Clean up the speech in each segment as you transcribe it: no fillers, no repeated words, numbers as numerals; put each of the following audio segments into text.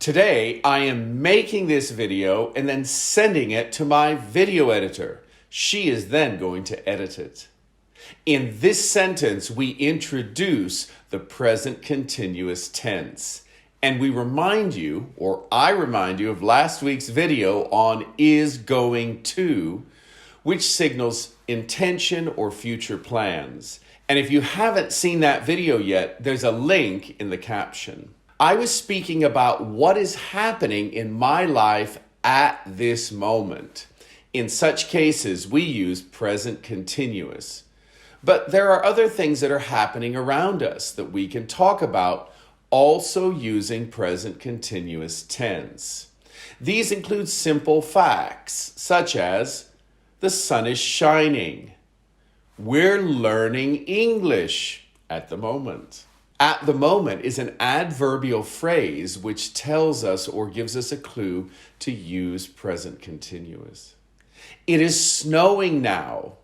Today, I am making this video and then sending it to my video editor. She is then going to edit it. In this sentence, we introduce the present continuous tense. And we remind you, or I remind you, of last week's video on is going to, which signals intention or future plans. And if you haven't seen that video yet, there's a link in the caption. I was speaking about what is happening in my life at this moment. In such cases, we use present continuous. But there are other things that are happening around us that we can talk about, also using present continuous tense. These include simple facts, such as the sun is shining. We're learning English at the moment. At the moment is an adverbial phrase which tells us or gives us a clue to use present continuous. It is snowing now,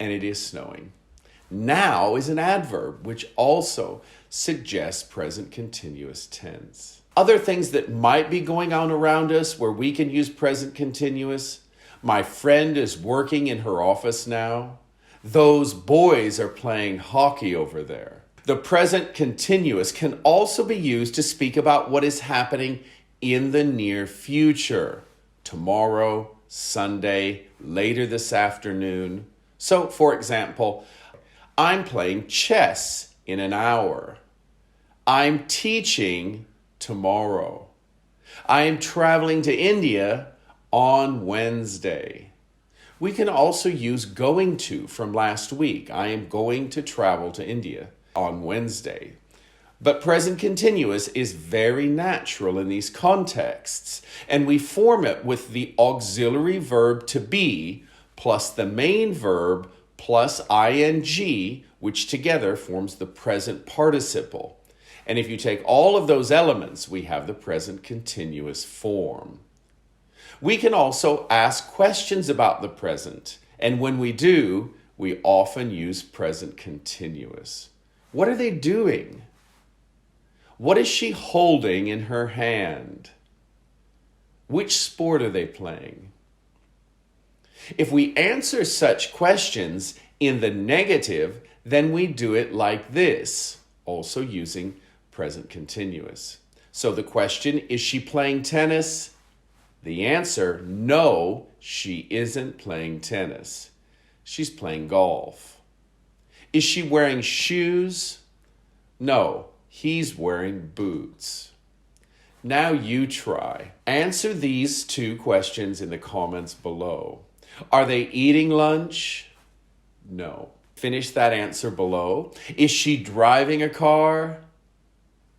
and it is snowing. Now is an adverb which also suggests present continuous tense. Other things that might be going on around us where we can use present continuous. My friend is working in her office now. Those boys are playing hockey over there. The present continuous can also be used to speak about what is happening in the near future. Tomorrow, Sunday, later this afternoon. So, for example, I'm playing chess in an hour. I'm teaching tomorrow. I am traveling to India on Wednesday. We can also use going to from last week. I am going to travel to India on Wednesday. But present continuous is very natural in these contexts, and we form it with the auxiliary verb to be plus the main verb plus ing, which together forms the present participle. And if you take all of those elements, we have the present continuous form. We can also ask questions about the present, and when we do, we often use present continuous. What are they doing? What is she holding in her hand? Which sport are they playing? If we answer such questions in the negative, then we do it like this, also using present continuous. So the question, is she playing tennis? The answer, no, she isn't playing tennis. She's playing golf. Is she wearing shoes? No, he's wearing boots. Now you try. Answer these two questions in the comments below. Are they eating lunch? No. Finish that answer below. Is she driving a car?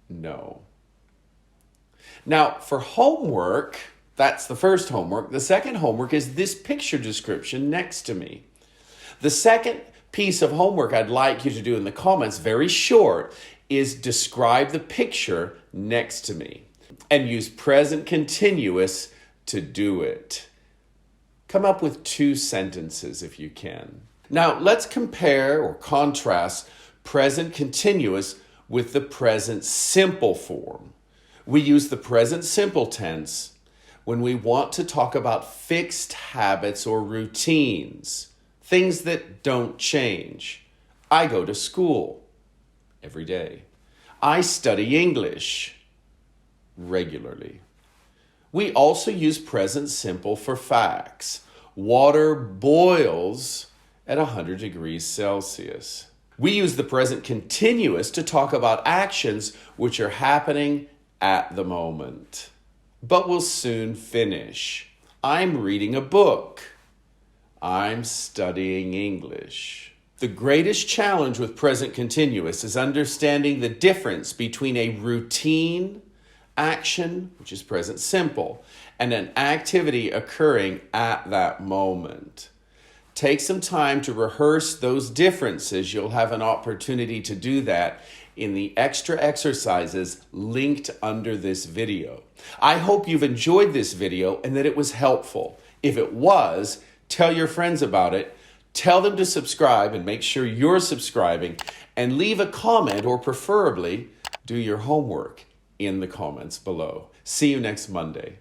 No. Now, for homework, that's the first homework. The second homework is this picture description next to me. The second piece of homework I'd like you to do in the comments, very short, is describe the picture next to me and use present continuous to do it. Come up with 2 sentences if you can. Now, let's compare or contrast present continuous with the present simple form. We use the present simple tense when we want to talk about fixed habits or routines, things that don't change. I go to school every day. I study English regularly. We also use present simple for facts. Water boils at 100 degrees Celsius. We use the present continuous to talk about actions which are happening at the moment. But we'll soon finish. I'm reading a book. I'm studying English. The greatest challenge with present continuous is understanding the difference between a routine action, which is present simple, and an activity occurring at that moment. Take some time to rehearse those differences. You'll have an opportunity to do that in the extra exercises linked under this video. I hope you've enjoyed this video and that it was helpful. If it was, tell your friends about it. Tell them to subscribe and make sure you're subscribing, and leave a comment, or preferably do your homework in the comments below. See you next Monday.